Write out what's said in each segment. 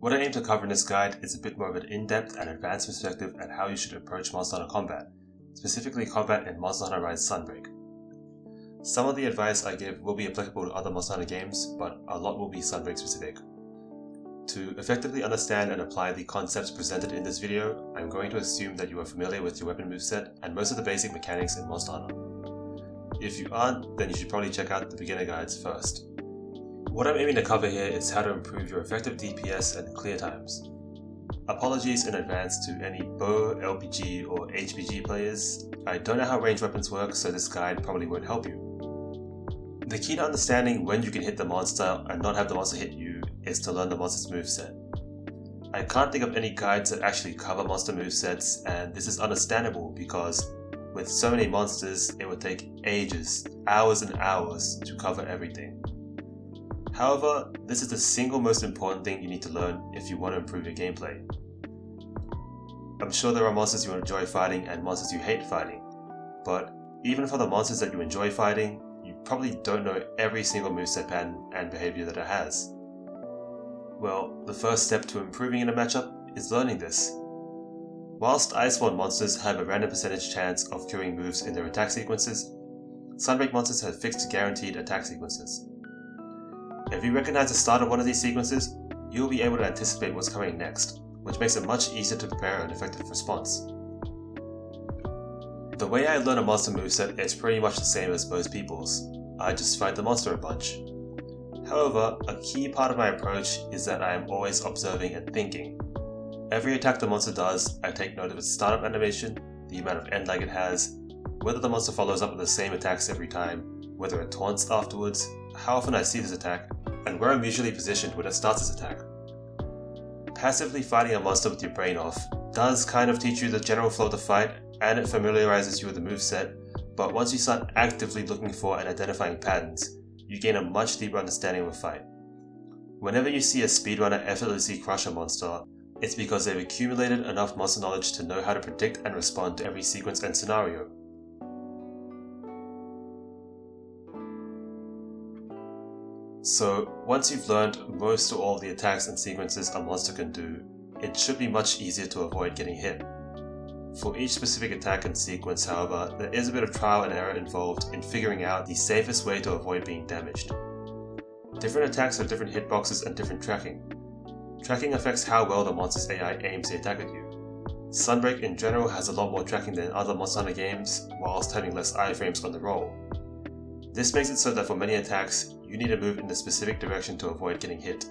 What I aim to cover in this guide is a bit more of an in-depth and advanced perspective at how you should approach Monster Hunter combat, specifically combat in Monster Hunter Rise Sunbreak. Some of the advice I give will be applicable to other Monster Hunter games, but a lot will be Sunbreak specific. To effectively understand and apply the concepts presented in this video, I'm going to assume that you are familiar with your weapon moveset and most of the basic mechanics in Monster Hunter. If you aren't, then you should probably check out the beginner guides first. What I'm aiming to cover here is how to improve your effective DPS and clear times. Apologies in advance to any bow, LPG or HPG players. I don't know how ranged weapons work, so this guide probably won't help you. The key to understanding when you can hit the monster and not have the monster hit you is to learn the monster's moveset. I can't think of any guides that actually cover monster movesets, and this is understandable because with so many monsters it would take ages, hours and hours to cover everything. However, this is the single most important thing you need to learn if you want to improve your gameplay. I'm sure there are monsters you enjoy fighting and monsters you hate fighting, but even for the monsters that you enjoy fighting, you probably don't know every single moveset pattern and behavior that it has. Well, the first step to improving in a matchup is learning this. Whilst Iceborne monsters have a random percentage chance of curing moves in their attack sequences, Sunbreak monsters have fixed guaranteed attack sequences. If you recognize the start of one of these sequences, you'll be able to anticipate what's coming next, which makes it much easier to prepare an effective response. The way I learn a monster moveset is pretty much the same as most people's. I just fight the monster a bunch. However, a key part of my approach is that I am always observing and thinking. Every attack the monster does, I take note of its startup animation, the amount of end lag it has, whether the monster follows up with the same attacks every time, whether it taunts afterwards, how often I see this attack, and where I'm usually positioned when it starts this attack. Passively fighting a monster with your brain off does kind of teach you the general flow of the fight, and it familiarizes you with the moveset, but once you start actively looking for and identifying patterns, you gain a much deeper understanding of a fight. Whenever you see a speedrunner effortlessly crush a monster, it's because they've accumulated enough monster knowledge to know how to predict and respond to every sequence and scenario. So, once you've learned most or all the attacks and sequences a monster can do, it should be much easier to avoid getting hit. For each specific attack and sequence, however, there is a bit of trial and error involved in figuring out the safest way to avoid being damaged. Different attacks have different hitboxes and different tracking. Tracking affects how well the monster's AI aims the attack at you. Sunbreak in general has a lot more tracking than other Monster Hunter games, whilst having less iframes on the roll. This makes it so that for many attacks, you need to move in a specific direction to avoid getting hit,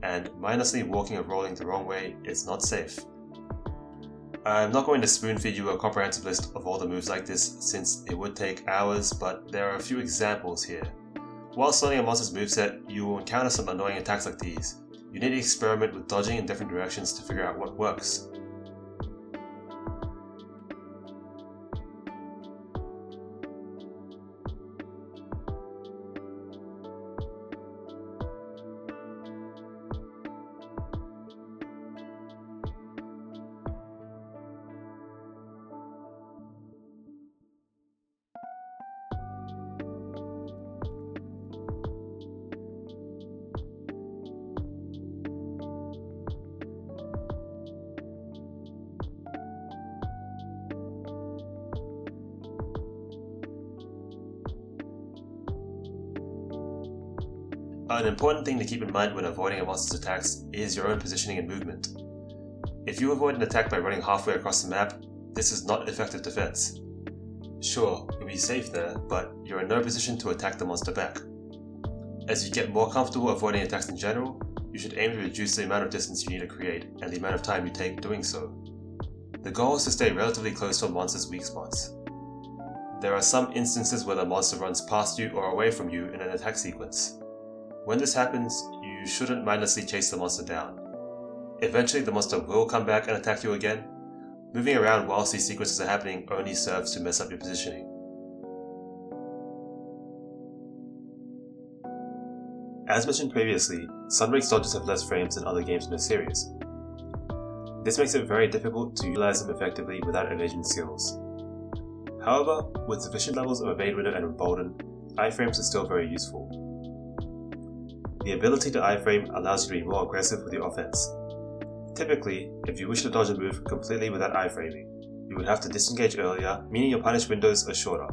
and mindlessly walking or rolling the wrong way is not safe. I'm not going to spoon feed you a comprehensive list of all the moves like this since it would take hours, but there are a few examples here. Whilst learning a monster's moveset, you will encounter some annoying attacks like these. You need to experiment with dodging in different directions to figure out what works. An important thing to keep in mind when avoiding a monster's attacks is your own positioning and movement. If you avoid an attack by running halfway across the map, this is not effective defense. Sure, you'll be safe there, but you're in no position to attack the monster back. As you get more comfortable avoiding attacks in general, you should aim to reduce the amount of distance you need to create and the amount of time you take doing so. The goal is to stay relatively close to a monster's weak spots. There are some instances where the monster runs past you or away from you in an attack sequence. When this happens, you shouldn't mindlessly chase the monster down. Eventually the monster will come back and attack you again. Moving around whilst these sequences are happening only serves to mess up your positioning. As mentioned previously, Sunbreak's dodges have less frames than other games in the series. This makes it very difficult to utilize them effectively without evasion skills. However, with sufficient levels of evade window and embolden, iframes are still very useful. The ability to iframe allows you to be more aggressive with your offense, Typically, if you wish to dodge a move completely without iframing, you would have to disengage earlier, meaning your punish windows are shorter.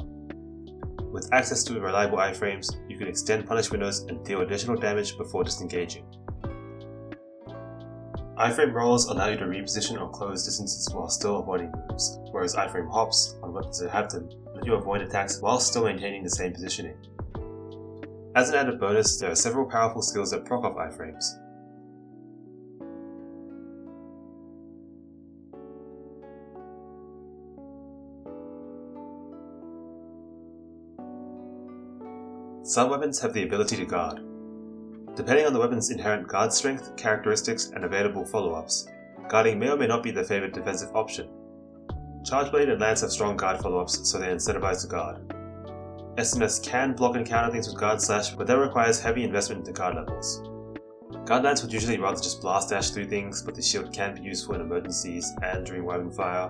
With access to reliable iframes, you can extend punish windows and deal additional damage before disengaging. Iframe rolls allow you to reposition or close distances while still avoiding moves, whereas iframe hops, on weapons that have them, let you avoid attacks while still maintaining the same positioning. As an added bonus, there are several powerful skills that proc off iframes. Some weapons have the ability to guard. Depending on the weapon's inherent guard strength, characteristics, and available follow-ups, guarding may or may not be the favored defensive option. Chargeblade and Lance have strong guard follow-ups, so they're incentivized to guard. SMS can block and counter things with guard slash, but that requires heavy investment into guard levels. Guard Lance would usually rather just blast dash through things, but the shield can be useful in emergencies and during wiping fire.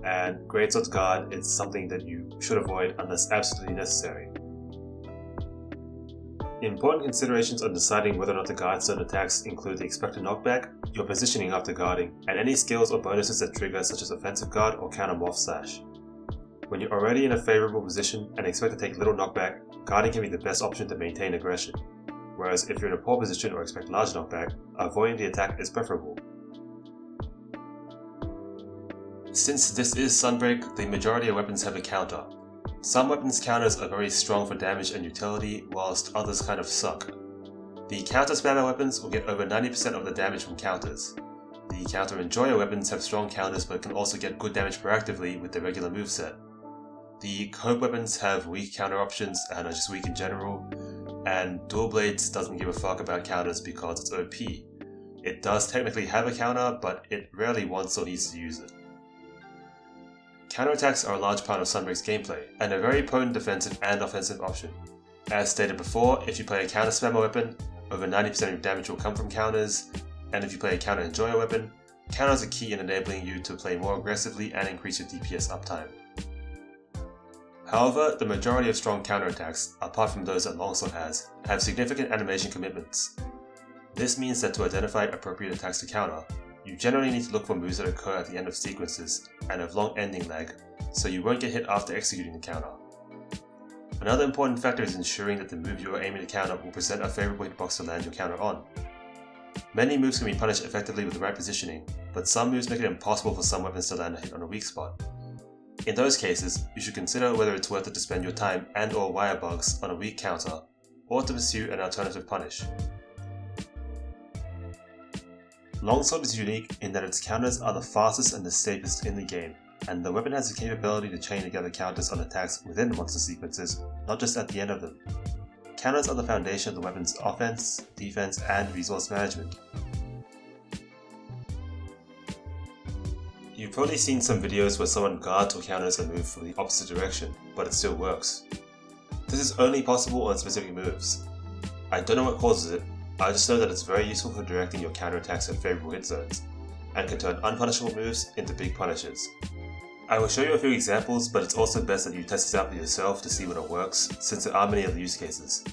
And Greatsword's guard is something that you should avoid unless absolutely necessary. Important considerations on deciding whether or not to guard certain attacks include the expected knockback, your positioning after guarding, and any skills or bonuses that trigger such as offensive guard or counter morph slash. When you're already in a favourable position and expect to take little knockback, guarding can be the best option to maintain aggression, whereas if you're in a poor position or expect large knockback, avoiding the attack is preferable. Since this is Sunbreak, the majority of weapons have a counter. Some weapons' counters are very strong for damage and utility, whilst others kind of suck. The counter spammer weapons will get over 90% of the damage from counters. The counter enjoyer weapons have strong counters but can also get good damage proactively with the regular moveset. The cope weapons have weak counter options and are just weak in general, and Dual Blades doesn't give a fuck about counters because it's OP. It does technically have a counter, but it rarely wants or needs to use it. Counterattacks are a large part of Sunbreak's gameplay, and a very potent defensive and offensive option. As stated before, if you play a counter spammer weapon, over 90% of your damage will come from counters, and if you play a counter enjoyer weapon, counters are key in enabling you to play more aggressively and increase your DPS uptime. However, the majority of strong counterattacks, apart from those that Longsword has, have significant animation commitments. This means that to identify appropriate attacks to counter, you generally need to look for moves that occur at the end of sequences and have long ending lag, so you won't get hit after executing the counter. Another important factor is ensuring that the move you are aiming to counter will present a favourable hitbox to land your counter on. Many moves can be punished effectively with the right positioning, but some moves make it impossible for some weapons to land a hit on a weak spot. In those cases, you should consider whether it's worth it to spend your time and or wire bugs on a weak counter, or to pursue an alternative punish. Longsword is unique in that its counters are the fastest and the safest in the game, and the weapon has the capability to chain together counters on attacks within monster sequences, not just at the end of them. Counters are the foundation of the weapon's offense, defense, and resource management. You've probably seen some videos where someone guards or counters a move from the opposite direction, but it still works. This is only possible on specific moves. I don't know what causes it, I just know that it's very useful for directing your counterattacks at favourable hit zones, and can turn unpunishable moves into big punishes. I will show you a few examples, but it's also best that you test this out for yourself to see when it works, since there are many other use cases.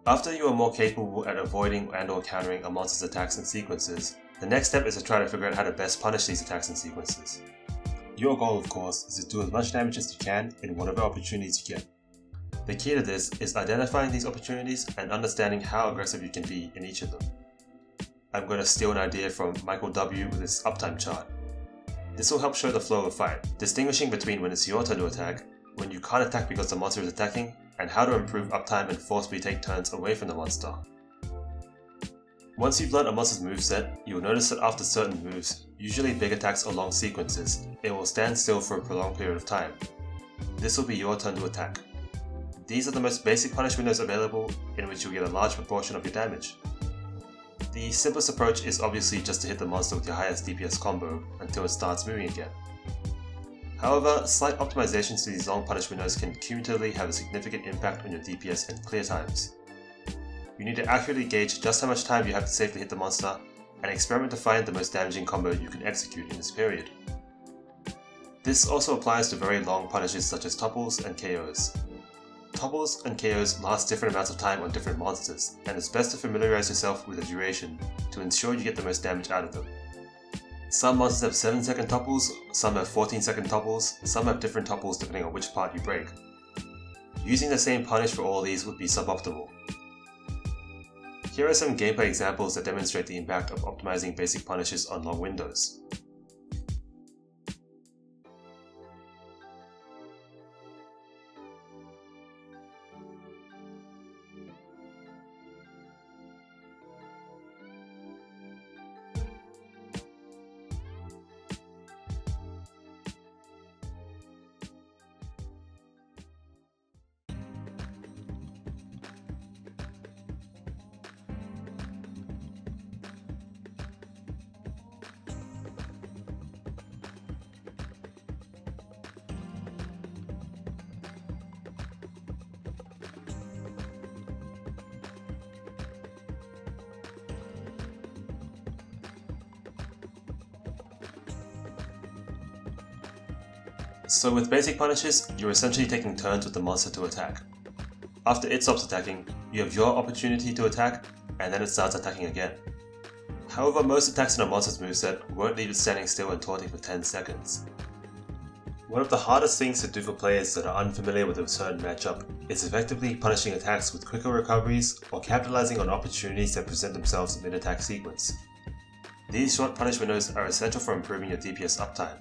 After you are more capable at avoiding and or countering a monster's attacks and sequences, The next step is to try to figure out how to best punish these attacks and sequences. Your goal, of course, is to do as much damage as you can in whatever opportunities you get. The key to this is identifying these opportunities and understanding how aggressive you can be in each of them. I'm going to steal an idea from Michael W. with his uptime chart. This will help show the flow of a fight, distinguishing between when it's your turn to attack, when you can't attack because the monster is attacking, and how to improve uptime and forcibly take turns away from the monster. Once you've learned a monster's moveset, you'll notice that after certain moves, usually big attacks or long sequences, it will stand still for a prolonged period of time. This will be your turn to attack. These are the most basic punish windows available, in which you'll get a large proportion of your damage. The simplest approach is obviously just to hit the monster with your highest DPS combo until it starts moving again. However, slight optimizations to these long punish windows can cumulatively have a significant impact on your DPS and clear times. You need to accurately gauge just how much time you have to safely hit the monster, and experiment to find the most damaging combo you can execute in this period. This also applies to very long punishes such as topples and KOs. Topples and KOs last different amounts of time on different monsters, and it's best to familiarize yourself with the duration to ensure you get the most damage out of them. Some monsters have 7-second topples, some have 14-second topples, some have different topples depending on which part you break. Using the same punish for all these would be suboptimal. Here are some gameplay examples that demonstrate the impact of optimizing basic punishes on long windows. So with basic punishes, you're essentially taking turns with the monster to attack. After it stops attacking, you have your opportunity to attack, and then it starts attacking again. However, most attacks in a monster's moveset won't leave it standing still and taunting for 10 seconds. One of the hardest things to do for players that are unfamiliar with a certain matchup is effectively punishing attacks with quicker recoveries or capitalizing on opportunities that present themselves mid-attack sequence. These short punish windows are essential for improving your DPS uptime,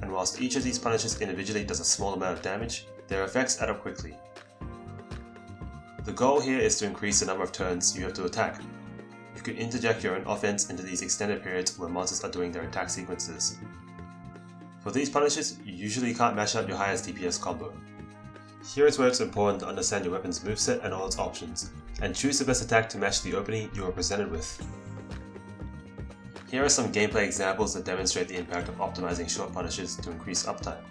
and whilst each of these punishes individually does a small amount of damage, their effects add up quickly. The goal here is to increase the number of turns you have to attack. You can interject your own offense into these extended periods where monsters are doing their attack sequences. For these punishes, you usually can't mash out your highest DPS combo. Here is where it's important to understand your weapon's moveset and all its options, and choose the best attack to match the opening you are presented with. Here are some gameplay examples that demonstrate the impact of optimizing short punishes to increase uptime.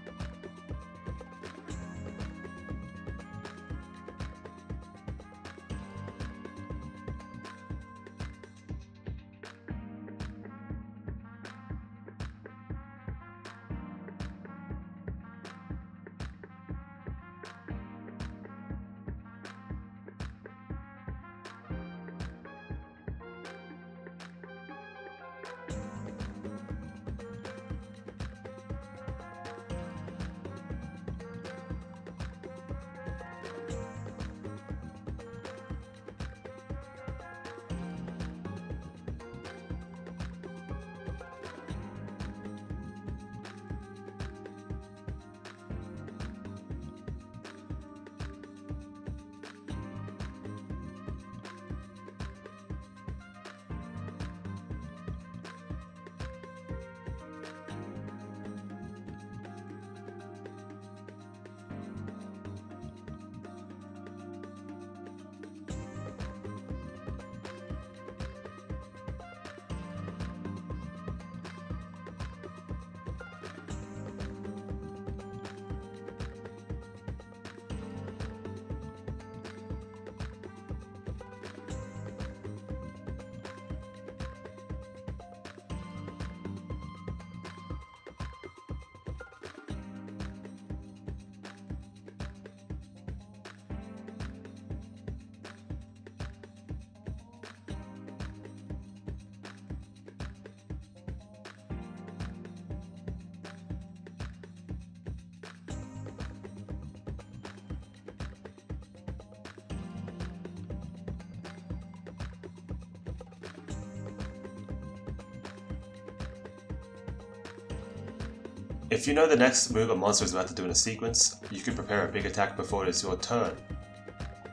If you know the next move a monster is about to do in a sequence, you can prepare a big attack before it is your turn.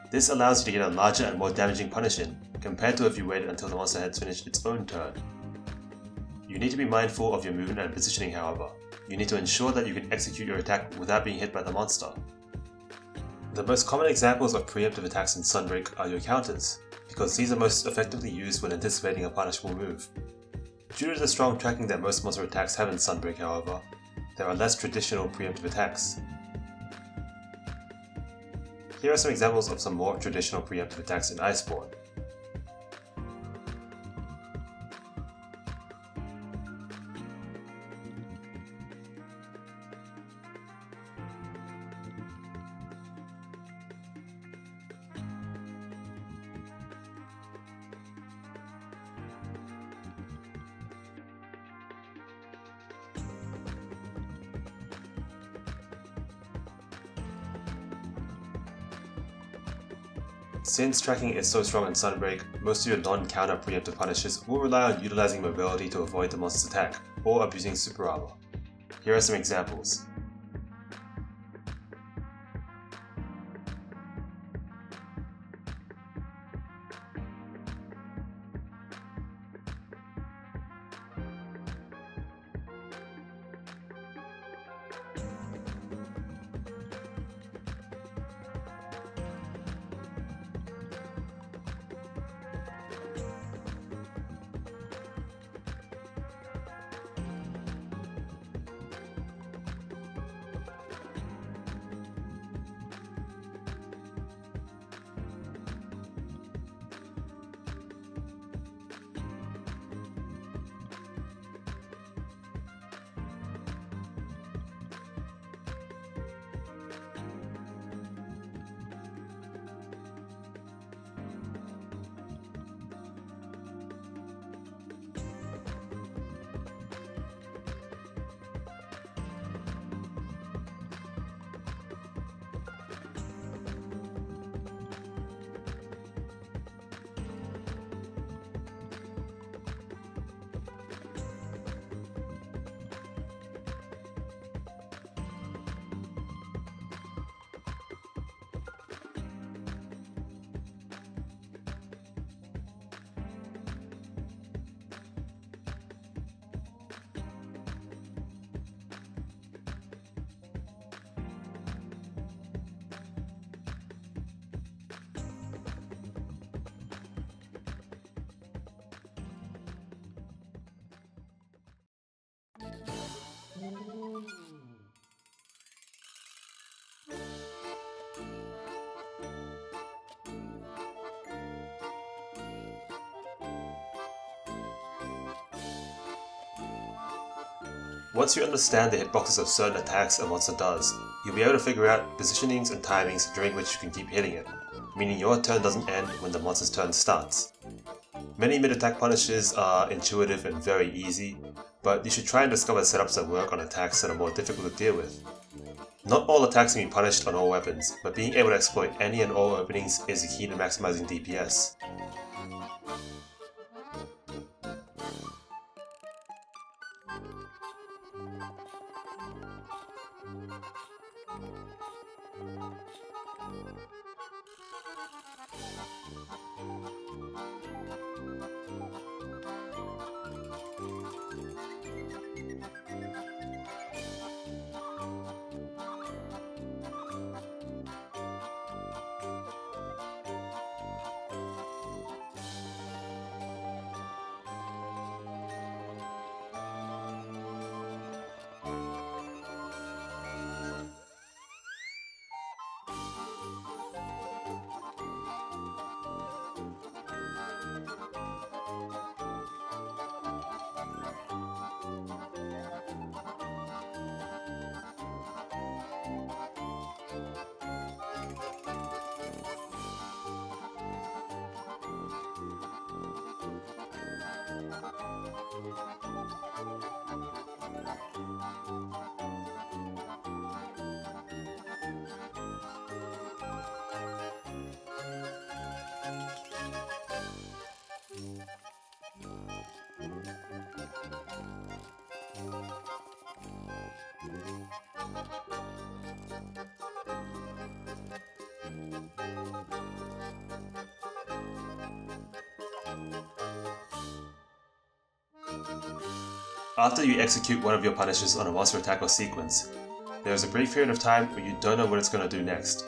This allows you to get a larger and more damaging punish in, compared to if you waited until the monster had finished its own turn. You need to be mindful of your movement and positioning, however. You need to ensure that you can execute your attack without being hit by the monster. The most common examples of preemptive attacks in Sunbreak are your counters, because these are most effectively used when anticipating a punishable move. Due to the strong tracking that most monster attacks have in Sunbreak, however, there are less traditional preemptive attacks. Here are some examples of some more traditional preemptive attacks in Iceborne. Since tracking is so strong in Sunbreak, most of your non-counter preemptive punishes will rely on utilizing mobility to avoid the monster's attack, or abusing super armor. Here are some examples. Once you understand the hitboxes of certain attacks a monster does, you'll be able to figure out positionings and timings during which you can keep hitting it, meaning your turn doesn't end when the monster's turn starts. Many mid-attack punishes are intuitive and very easy, but you should try and discover setups that work on attacks that are more difficult to deal with. Not all attacks can be punished on all weapons, but being able to exploit any and all openings is the key to maximizing DPS. After you execute one of your punishes on a monster attack or sequence, there is a brief period of time where you don't know what it's going to do next.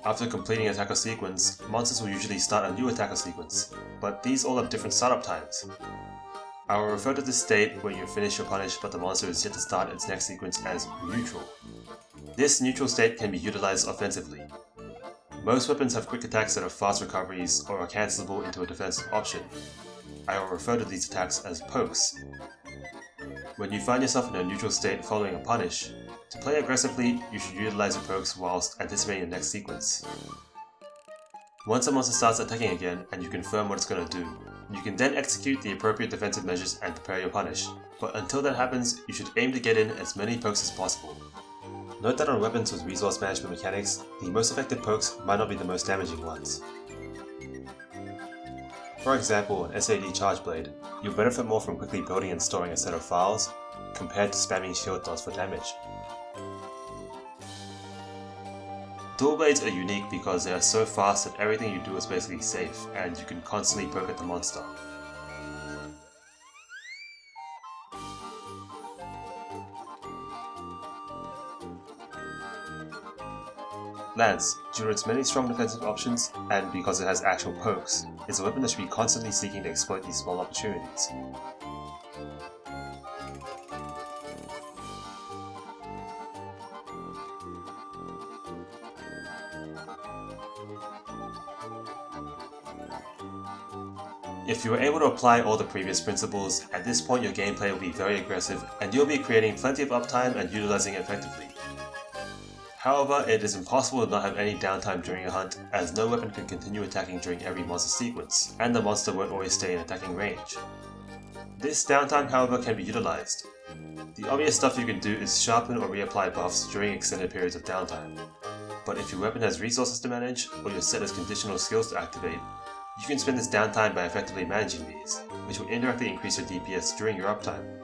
After completing an attack or sequence, monsters will usually start a new attack or sequence, but these all have different startup times. I will refer to this state where you finish your punish but the monster is yet to start its next sequence as neutral. This neutral state can be utilized offensively. Most weapons have quick attacks that are fast recoveries or are cancelable into a defensive option. I will refer to these attacks as pokes. When you find yourself in a neutral state following a punish, to play aggressively, you should utilize your pokes whilst anticipating the next sequence. Once a monster starts attacking again and you confirm what it's going to do, you can then execute the appropriate defensive measures and prepare your punish, but until that happens, you should aim to get in as many pokes as possible. Note that on weapons with resource management mechanics, the most effective pokes might not be the most damaging ones. For example, an SAD charge blade, you'll benefit more from quickly building and storing a set of files, compared to spamming shield dots for damage. Dual blades are unique because they are so fast that everything you do is basically safe, and you can constantly poke at the monster. Lance, due to its many strong defensive options, and because it has actual pokes, is a weapon that should be constantly seeking to exploit these small opportunities. If you are able to apply all the previous principles, at this point your gameplay will be very aggressive and you'll be creating plenty of uptime and utilizing it effectively. However, it is impossible to not have any downtime during a hunt, as no weapon can continue attacking during every monster sequence, and the monster won't always stay in attacking range. This downtime, however, can be utilized. The obvious stuff you can do is sharpen or reapply buffs during extended periods of downtime. But if your weapon has resources to manage, or your set has conditional skills to activate, you can spend this downtime by effectively managing these, which will indirectly increase your DPS during your uptime.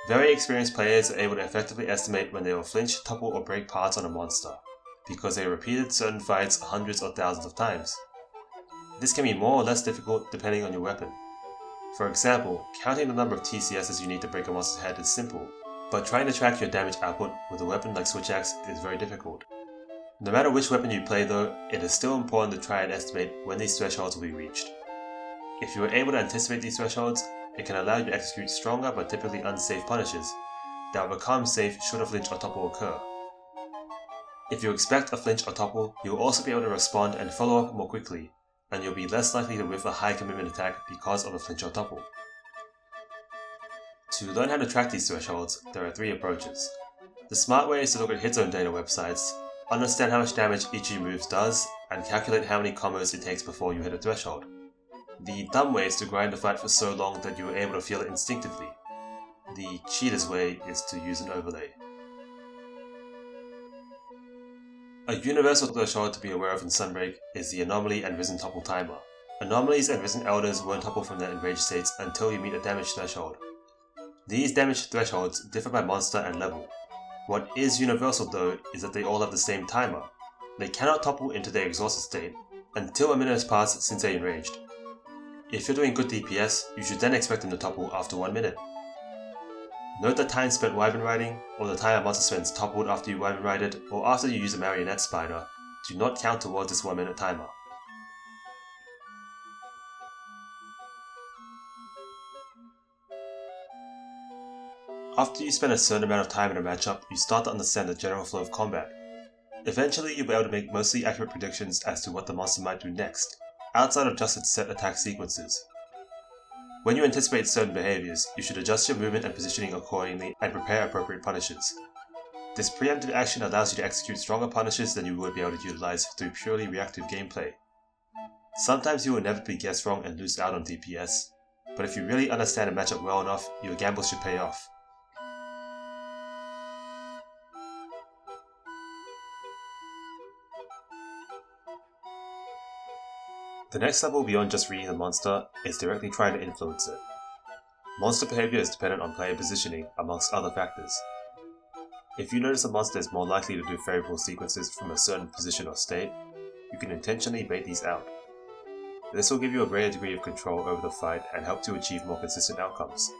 Very experienced players are able to effectively estimate when they will flinch, topple or break parts on a monster, because they repeated certain fights hundreds or thousands of times. This can be more or less difficult depending on your weapon. For example, counting the number of TCSs you need to break a monster's head is simple, but trying to track your damage output with a weapon like Switch Axe is very difficult. No matter which weapon you play though, it is still important to try and estimate when these thresholds will be reached. If you are able to anticipate these thresholds, it can allow you to execute stronger but typically unsafe punishes that will become safe should a flinch or topple occur. If you expect a flinch or topple, you will also be able to respond and follow up more quickly, and you'll be less likely to whiff a high commitment attack because of a flinch or topple. To learn how to track these thresholds, there are 3 approaches. The smart way is to look at hit zone data websites, understand how much damage each of your moves does, and calculate how many combos it takes before you hit a threshold. The dumb way is to grind the fight for so long that you are able to feel it instinctively. The cheater's way is to use an overlay. A universal threshold to be aware of in Sunbreak is the anomaly and risen topple timer. Anomalies and risen elders won't topple from their enraged states until you meet a damage threshold. These damage thresholds differ by monster and level. What is universal though is that they all have the same timer. They cannot topple into their exhausted state, until a minute has passed since they enraged. If you're doing good DPS, you should then expect them to topple after 1 minute. Note the time spent wyvern riding, or the time a monster spends toppled after you wyvern rided, or after you use a marionette spider, do not count towards this 1 minute timer. After you spend a certain amount of time in a matchup, you start to understand the general flow of combat. Eventually, you'll be able to make mostly accurate predictions as to what the monster might do next, outside of just its set attack sequences. When you anticipate certain behaviors, you should adjust your movement and positioning accordingly and prepare appropriate punishes. This preemptive action allows you to execute stronger punishes than you would be able to utilize through purely reactive gameplay. Sometimes you will inevitably guess wrong and lose out on DPS, but if you really understand a matchup well enough, your gamble should pay off. The next level beyond just reading the monster is directly trying to influence it. Monster behavior is dependent on player positioning, amongst other factors. If you notice a monster is more likely to do favorable sequences from a certain position or state, you can intentionally bait these out. This will give you a greater degree of control over the fight and help to achieve more consistent outcomes.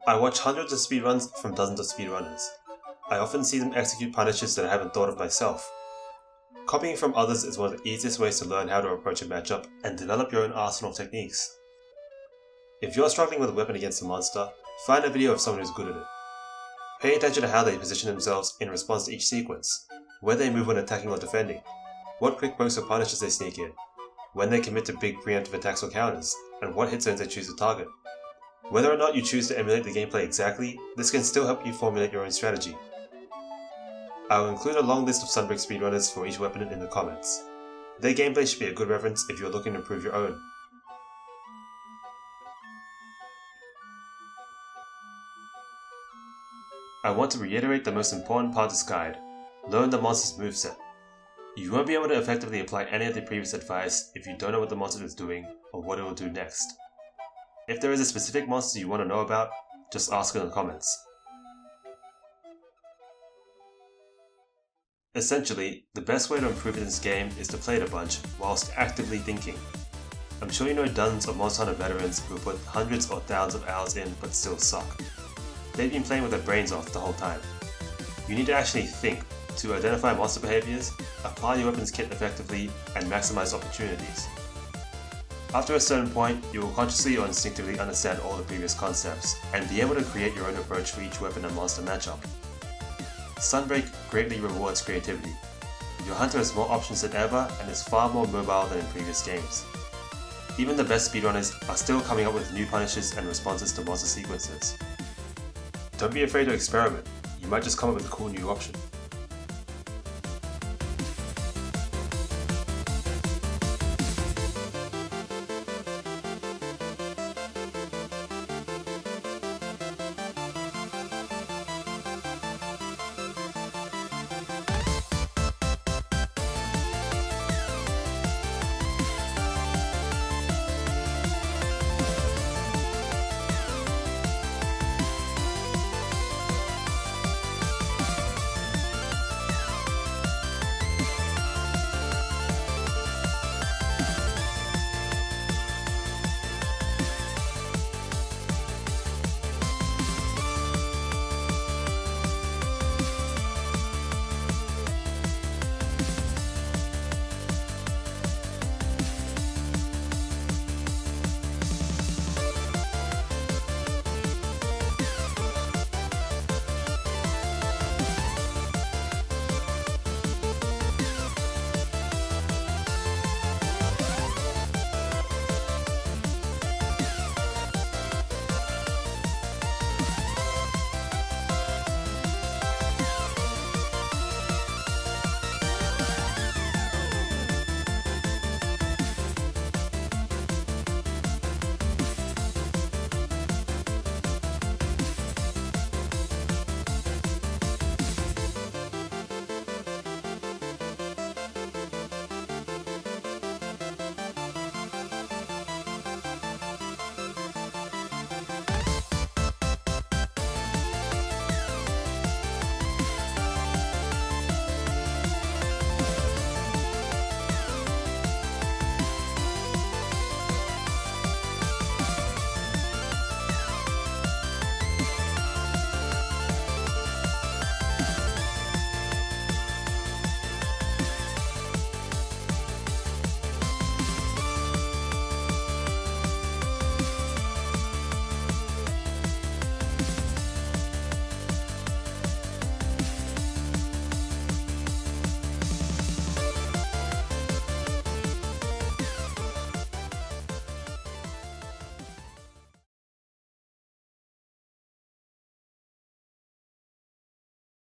I watch hundreds of speedruns from dozens of speedrunners. I often see them execute punishes that I haven't thought of myself. Copying from others is one of the easiest ways to learn how to approach a matchup and develop your own arsenal of techniques. If you're struggling with a weapon against a monster, find a video of someone who's good at it. Pay attention to how they position themselves in response to each sequence, where they move when attacking or defending, what quick pokes or punishes they sneak in, when they commit to big preemptive attacks or counters, and what hit zones they choose to target. Whether or not you choose to emulate the gameplay exactly, this can still help you formulate your own strategy. I will include a long list of sunbreak speedrunners for each weapon in the comments. Their gameplay should be a good reference if you're looking to improve your own. I want to reiterate the most important part of this guide: learn the monster's moveset. You won't be able to effectively apply any of the previous advice if you don't know what the monster is doing or what it will do next. If there is a specific monster you want to know about, just ask in the comments. Essentially, the best way to improve in this game is to play it a bunch whilst actively thinking. I'm sure you know dozens of Monster Hunter veterans who put hundreds or thousands of hours in but still suck. They've been playing with their brains off the whole time. You need to actually think to identify monster behaviors, apply your weapons kit effectively, and maximize opportunities. After a certain point, you will consciously or instinctively understand all the previous concepts, and be able to create your own approach for each weapon and monster matchup. Sunbreak greatly rewards creativity. Your hunter has more options than ever and is far more mobile than in previous games. Even the best speedrunners are still coming up with new punishes and responses to monster sequences. Don't be afraid to experiment, you might just come up with a cool new option.